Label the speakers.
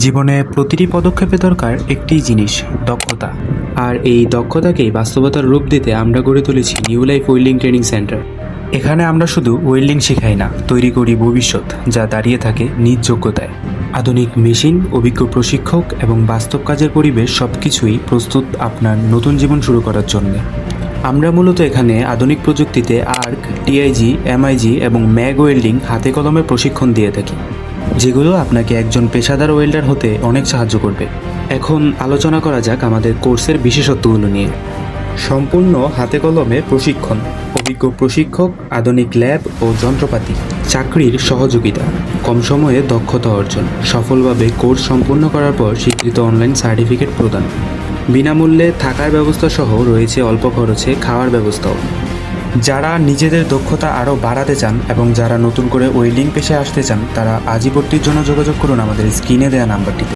Speaker 1: জীবনে প্রতিটি পদক্ষেপে দরকার একটিই জিনিস, দক্ষতা। আর এই দক্ষতাকেই বাস্তবতার রূপ দিতে আমরা গড়ে তুলেছি new life welding training centre. এখানে আমরা শুধু ওয়েল্ডিং শেখাই না, তৈরি করি ভবিষ্যৎ যা দাঁড়িয়ে থাকে নিজ যোগ্যতায়। আধুনিক মেশিন, অভিজ্ঞ প্রশিক্ষক এবং বাস্তব কাজের পরিবেশ সবকিছুই প্রস্তুত আপনার নতুন জীবন শুরু করার জন্য। আমরা মূলত এখানে আধুনিক প্রযুক্তিতে আর্ক, টিআইজি, এমআইজি এবং ম্যাগ ওয়েল্ডিং হাতে কলমে প্রশিক্ষণ দিয়ে থাকি, যেগুলো আপনাকে একজন পেশাদার ওয়েল্ডার হতে অনেক সাহায্য করবে। এখন আলোচনা করা যাক আমাদের কোর্সের বিশেষত্বগুলো নিয়ে। সম্পূর্ণ হাতে কলমে প্রশিক্ষণ, অভিজ্ঞ প্রশিক্ষক, আধুনিক ল্যাব ও যন্ত্রপাতি, চাকরির সহযোগিতা, কম সময়ে দক্ষতা অর্জন, সফলভাবে কোর্স সম্পূর্ণ করার পর স্বীকৃত অনলাইন সার্টিফিকেট প্রদান, বিনামূল্যে থাকার ব্যবস্থা সহ রয়েছে অল্প খরচে খাওয়ার ব্যবস্থাও। যারা নিজেদের দক্ষতা আরও বাড়াতে চান এবং যারা নতুন করে ওয়েল্ডিং পেশায় আসতে চান, তারা আজই ভর্তির জন্য যোগাযোগ করুন আমাদের স্ক্রিনে দেওয়া নাম্বারটিতে।